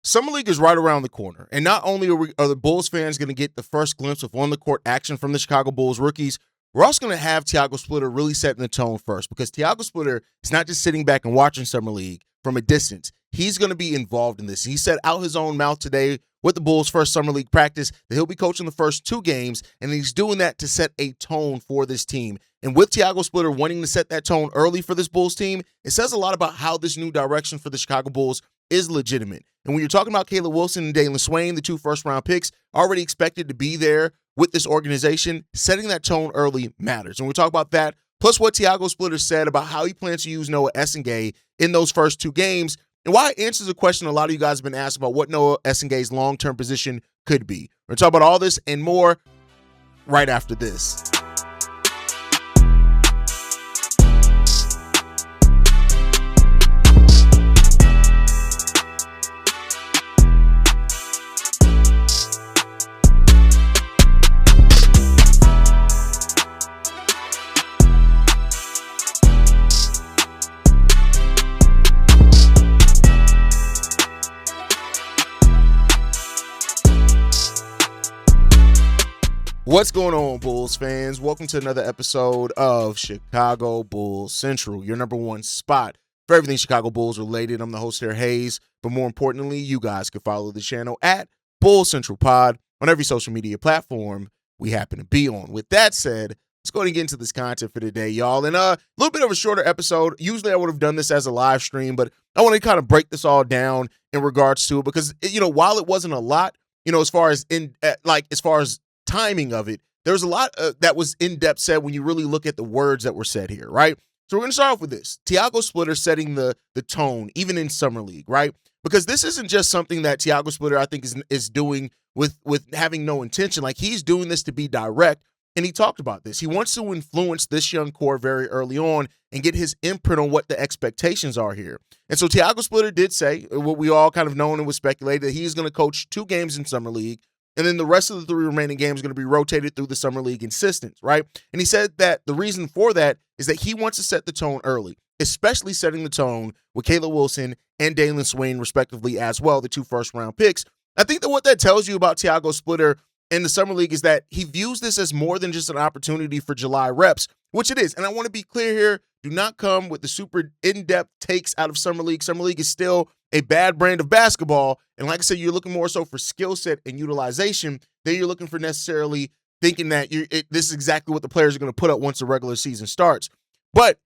Summer League is right around the corner, and not only are the Bulls fans going to get the first glimpse of on-the-court action from the Chicago Bulls rookies, we're also going to have Tiago Splitter really setting the tone first, because Tiago Splitter is not just sitting back and watching Summer League from a distance. He's going to be involved in this. He said out his own mouth today with the Bulls' first Summer League practice that he'll be coaching the first 2 games, and he's doing that to set a tone for this team. And with Tiago Splitter wanting to set that tone early for this Bulls team, it says a lot about how this new direction for the Chicago Bulls is legitimate. And when you're talking about Caleb Wilson and Dailyn Swain, the 2 first-round picks, already expected to be there with this organization, setting that tone early matters. And we'll talk about that, plus what Tiago Splitter said about how he plans to use Noah Essengay in those first 2 games, and why it answers a question a lot of you guys have been asked about what Noah Essengay's long-term position could be. We're going to talk about all this and more right after this. What's going on, Bulls fans? Welcome to another episode of Chicago Bulls Central, your number one spot for everything Chicago Bulls related. I'm the host here, Haize, but more importantly, you guys can follow the channel at Bulls Central Pod on every social media platform we happen to be on. With that said, let's go ahead and get into this content for today, y'all. And a little bit of a shorter episode. Usually I would have done this as a live stream, but I want to kind of break this all down in regards to it because, while it wasn't a lot, as far as timing of it, there's a lot that was in-depth said when you really look at the words that were said here, right? So we're going to start off with this. Tiago Splitter setting the tone, even in Summer League, right? Because this isn't just something that Tiago Splitter, I think, is doing with having no intention. Like, he's doing this to be direct, and he talked about this. He wants to influence this young core very early on and get his imprint on what the expectations are here. And so Tiago Splitter did say, what we all kind of known and was speculated, that he's going to coach 2 games in Summer League, and then the rest of the 3 remaining games are going to be rotated through the Summer League assistants, right? And he said that the reason for that is that he wants to set the tone early, especially setting the tone with Caleb Wilson and Dailyn Swain, respectively, as well, the 2 first-round picks. I think that what that tells you about Tiago Splitter in the Summer League is that he views this as more than just an opportunity for July reps, which it is. And I want to be clear here, do not come with the super in-depth takes out of Summer League. Summer League is still a bad brand of basketball. And like I said, you're looking more so for skill set and utilization than you're looking for necessarily thinking that this is exactly what the players are going to put up once the regular season starts. But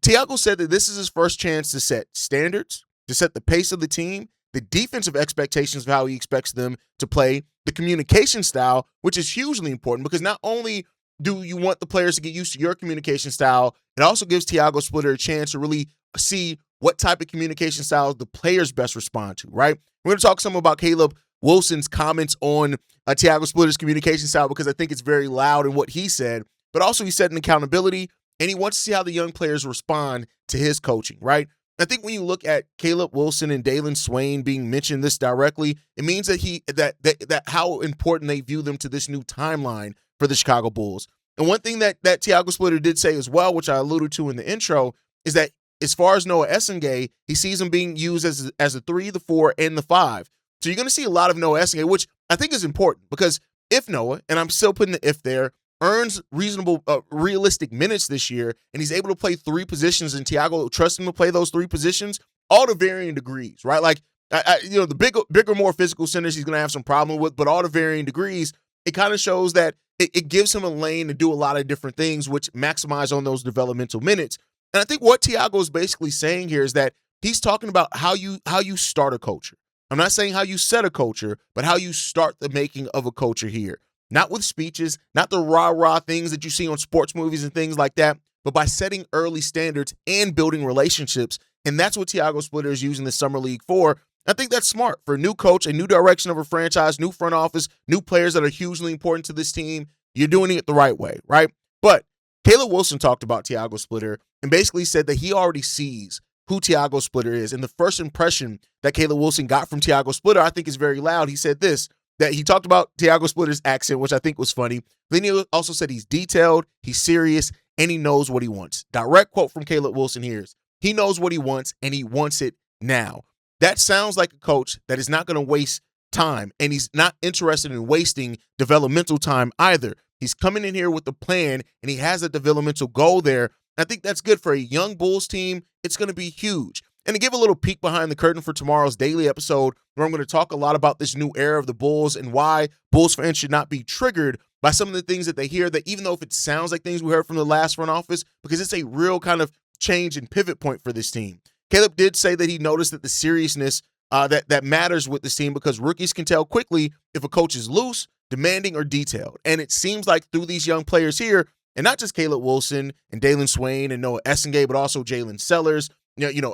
Tiago said that this is his first chance to set standards, to set the pace of the team, the defensive expectations of how he expects them to play, the communication style, which is hugely important because not only do you want the players to get used to your communication style, it also gives Tiago Splitter a chance to really see what type of communication styles the players best respond to, right? We're going to talk some about Caleb Wilson's comments on Tiago Splitter's communication style because I think it's very loud in what he said, but also he said an accountability, and he wants to see how the young players respond to his coaching, right? I think when you look at Caleb Wilson and Dailyn Swain being mentioned this directly, it means that how important they view them to this new timeline for the Chicago Bulls. And one thing that Tiago Splitter did say as well, which I alluded to in the intro, is that as far as Noah Essengay, he sees him being used as a 3, the 4, and the 5. So you're going to see a lot of Noah Essengay, which I think is important because if Noah, and I'm still putting the if there, earns reasonable, realistic minutes this year, and he's able to play 3 positions, and Tiago trusts him to play those 3 positions, all to varying degrees, right? Like, the bigger, more physical centers he's going to have some problem with, but all to varying degrees, it kind of shows that it gives him a lane to do a lot of different things, which maximize on those developmental minutes. And I think what Tiago is basically saying here is that he's talking about how you start a culture. I'm not saying how you set a culture, but how you start the making of a culture here. Not with speeches, not the rah-rah things that you see on sports movies and things like that, but by setting early standards and building relationships. And that's what Tiago Splitter is using the Summer League for. I think that's smart for a new coach, a new direction of a franchise, new front office, new players that are hugely important to this team. You're doing it the right way, right? But Caleb Wilson talked about Tiago Splitter and basically said that he already sees who Tiago Splitter is. And the first impression that Caleb Wilson got from Tiago Splitter, I think, is very loud. He said this, that he talked about Tiago Splitter's accent, which I think was funny. Then he also said he's detailed, he's serious, and he knows what he wants. Direct quote from Caleb Wilson here is, he knows what he wants, and he wants it now. That sounds like a coach that is not going to waste time, and he's not interested in wasting developmental time either. He's coming in here with a plan, and he has a developmental goal there. I think that's good for a young Bulls team. It's going to be huge. And to give a little peek behind the curtain for tomorrow's daily episode, where I'm going to talk a lot about this new era of the Bulls and why Bulls fans should not be triggered by some of the things that they hear, that even though if it sounds like things we heard from the last front office, because it's a real kind of change and pivot point for this team. Caleb did say that he noticed that the seriousness that matters with this team, because rookies can tell quickly if a coach is loose, demanding, or detailed. And it seems like through these young players here, and not just Caleb Wilson and Dailyn Swain and Noah Essengate, but also Jalen Sellers,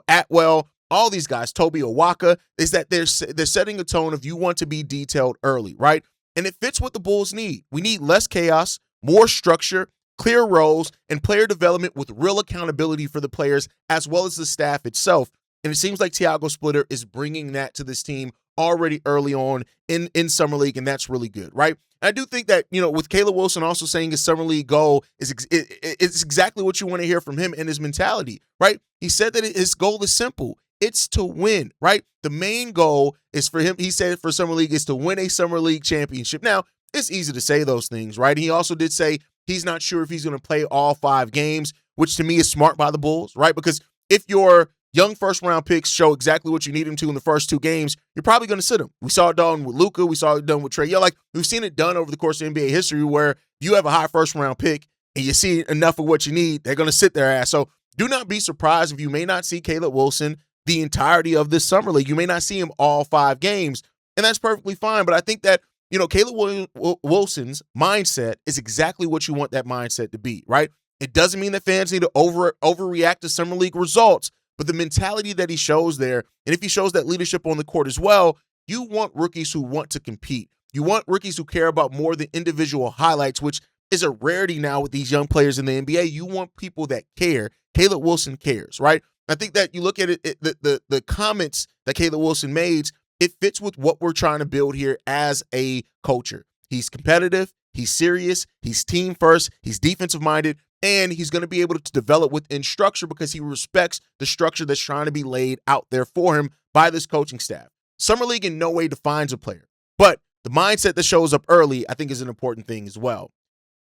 Atwell, all these guys, Toby Owaka, is that they're setting a tone of you want to be detailed early, right? And it fits what the Bulls need. We need less chaos, more structure, clear roles, and player development with real accountability for the players as well as the staff itself. And it seems like Tiago Splitter is bringing that to this team already early on in Summer League, and that's really good, right? I do think that, with Caleb Wilson also saying his Summer League goal it's exactly what you want to hear from him and his mentality, right? He said that his goal is simple. It's to win, right? The main goal is for him, he said for Summer League, is to win a Summer League championship. Now, it's easy to say those things, right? He also did say he's not sure if he's going to play all 5 games, which to me is smart by the Bulls, right? Because if your young first-round picks show exactly what you need him to in the first 2 games, you're probably going to sit him. We saw it done with Luka. We saw it done with Trae Young. Like, we've seen it done over the course of NBA history where you have a high first-round pick and you see enough of what you need, they're going to sit their ass. So do not be surprised if you may not see Caleb Wilson the entirety of this Summer League. You may not see him all 5 games, and that's perfectly fine. But I think that, Caleb Wilson's mindset is exactly what you want that mindset to be, right? It doesn't mean that fans need to overreact to Summer League results, but the mentality that he shows there, and if he shows that leadership on the court as well, you want rookies who want to compete. You want rookies who care about more than individual highlights, which is a rarity now with these young players in the NBA. You want people that care. Caleb Wilson cares, right? I think that you look at the comments that Caleb Wilson made, it fits with what we're trying to build here as a culture. He's competitive, he's serious, he's team first, he's defensive minded, and he's going to be able to develop within structure because he respects the structure that's trying to be laid out there for him by this coaching staff. Summer League in no way defines a player, but the mindset that shows up early, I think, is an important thing as well.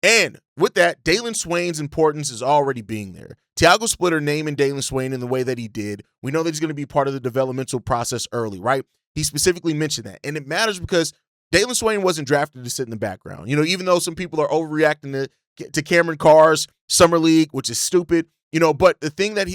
And with that, Dailyn Swain's importance is already being there. Tiago Splitter naming Dailyn Swain in the way that he did, we know that he's going to be part of the developmental process early, right? He specifically mentioned that. And it matters because Dailyn Swain wasn't drafted to sit in the background. Even though some people are overreacting to Cameron Carr's Summer League, which is stupid, but the thing that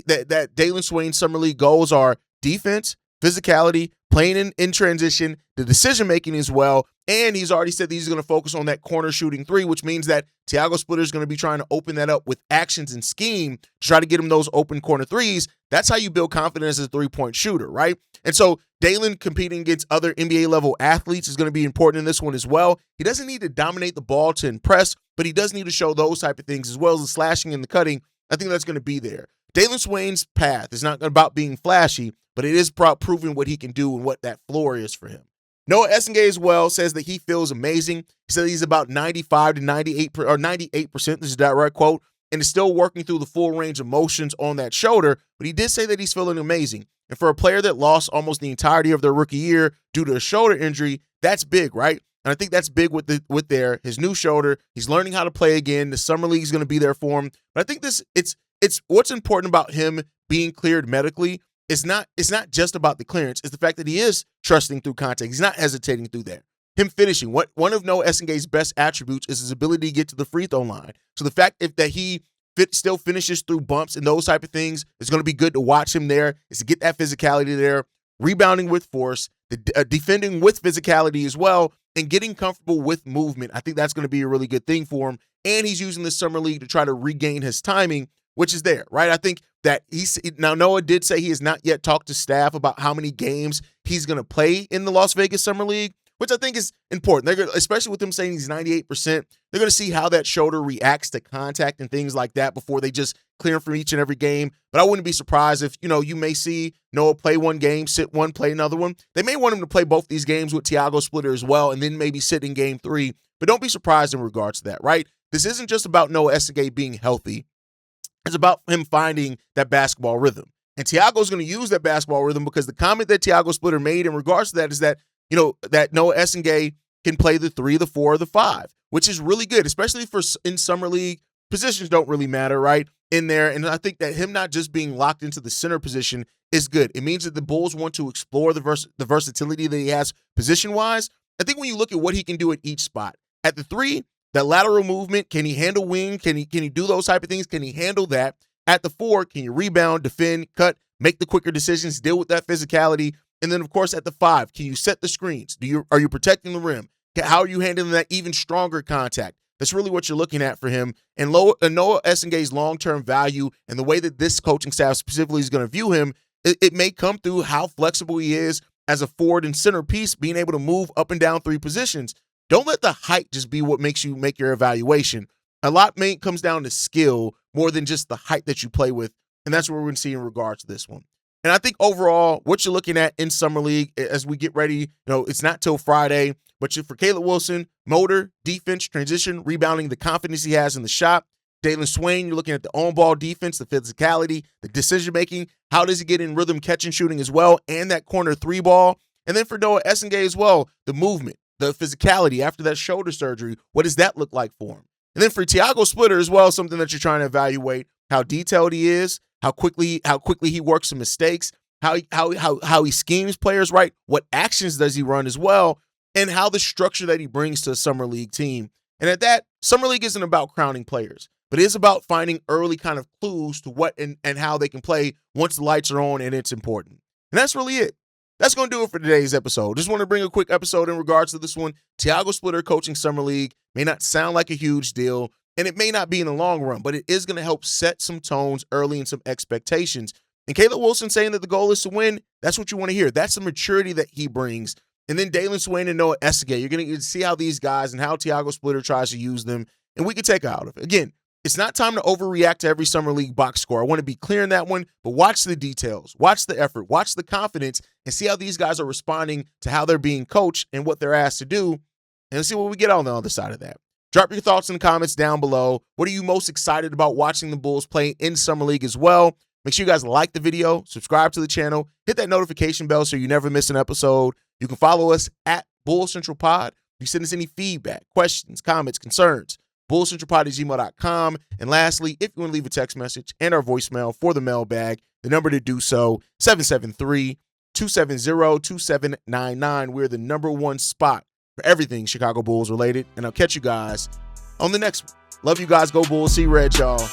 Dailyn Swain's Summer League goals are defense, physicality, playing in transition, the decision-making as well, and he's already said that he's going to focus on that corner shooting 3, which means that Tiago Splitter is going to be trying to open that up with actions and scheme to try to get him those open corner 3s. That's how you build confidence as a 3-point shooter, right? And so Dailyn competing against other NBA-level athletes is going to be important in this one as well. He doesn't need to dominate the ball to impress, but he does need to show those type of things as well as the slashing and the cutting. I think that's going to be there. Dailyn Swain's path is not about being flashy, but it is proving what he can do and what that floor is for him. Noah Essengate as well says that he feels amazing. He said he's about 95 to 98 or 98%. This is a direct quote, and is still working through the full range of motions on that shoulder. But he did say that he's feeling amazing. And for a player that lost almost the entirety of their rookie year due to a shoulder injury, that's big, right? And I think that's big with his new shoulder. He's learning how to play again. The Summer League is going to be there for him. But I think it's what's important about him being cleared medically. It's not just about the clearance. It's the fact that he is trusting through contact. He's not hesitating through there. Him finishing. One of Noah Essengate's best attributes is his ability to get to the free throw line. So the fact that he still finishes through bumps and those type of things, it's going to be good to watch him there. Is to get that physicality there, rebounding with force, defending with physicality as well, and getting comfortable with movement. I think that's going to be a really good thing for him. And he's using the Summer League to try to regain his timing, which is there, right? I think that now Noah did say he has not yet talked to staff about how many games he's going to play in the Las Vegas Summer League, which I think is important. They're gonna, especially with him saying he's 98%, they're going to see how that shoulder reacts to contact and things like that before they just clear him from each and every game. But I wouldn't be surprised if, you may see Noah play one game, sit one, play another one. They may want him to play both these games with Tiago Splitter as well, and then maybe sit in game 3. But don't be surprised in regards to that, right? This isn't just about Noah Essengate being healthy. It's about him finding that basketball rhythm. And Tiago's going to use that basketball rhythm, because the comment that Tiago Splitter made in regards to that is that, that Noah Essengay can play the 3, the 4, or the 5, which is really good, especially for in summer league. Positions don't really matter, right, in there. And I think that him not just being locked into the center position is good. It means that the Bulls want to explore the versatility that he has position-wise. I think when you look at what he can do at each spot, at the 3, that lateral movement, can he handle wing? Can he do those type of things? Can he handle that? At the 4, can you rebound, defend, cut, make the quicker decisions, deal with that physicality? And then, of course, at the 5, can you set the screens? Are you protecting the rim? How are you handling that even stronger contact? That's really what you're looking at for him. And Noah Essengay's long-term value and the way that this coaching staff specifically is going to view him, it may come through how flexible he is as a forward and centerpiece, being able to move up and down 3 positions. Don't let the height just be what makes you make your evaluation. A lot comes down to skill more than just the height that you play with, and that's what we're going to see in regards to this one. And I think overall, what you're looking at in Summer League as we get ready, it's not till Friday, but for Caleb Wilson, motor, defense, transition, rebounding, the confidence he has in the shot. Dailyn Swain, you're looking at the on-ball defense, the physicality, the decision-making. How does he get in rhythm, catch and shooting as well, and that corner 3 ball? And then for Noah Essengay as well, the movement, the physicality after that shoulder surgery. What does that look like for him? And then for Tiago Splitter as well, something that you're trying to evaluate, how detailed he is, how quickly he works some mistakes, how he schemes players right, what actions does he run as well, and how the structure that he brings to a Summer League team. And at that, Summer League isn't about crowning players, but it is about finding early kind of clues to what and how they can play once the lights are on and it's important. And that's really it. That's going to do it for today's episode. Just want to bring a quick episode in regards to this one. Tiago Splitter coaching Summer League may not sound like a huge deal, and it may not be in the long run, but it is going to help set some tones early and some expectations. And Caleb Wilson saying that the goal is to win, that's what you want to hear. That's the maturity that he brings. And then Dailyn Swain and Noah Essengay, you're going to see how these guys and how Tiago Splitter tries to use them, and we can take out of it. Again, it's not time to overreact to every Summer League box score. I want to be clear in that one, but watch the details, watch the effort, watch the confidence, and see how these guys are responding to how they're being coached and what they're asked to do, and see what we get on the other side of that. Drop your thoughts in the comments down below. What are you most excited about watching the Bulls play in Summer League as well? Make sure you guys like the video, subscribe to the channel, hit that notification bell so you never miss an episode. You can follow us at Bull Central Pod. You send us any feedback, questions, comments, concerns, bullcentralpod@gmail.com. And lastly, if you want to leave a text message and our voicemail for the mailbag, the number to do so, 773-270-2799. We're the #1 spot for everything Chicago Bulls related. And I'll catch you guys on the next one. Love you guys. Go Bulls. See red, y'all.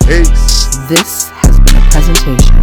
Peace. This has been a presentation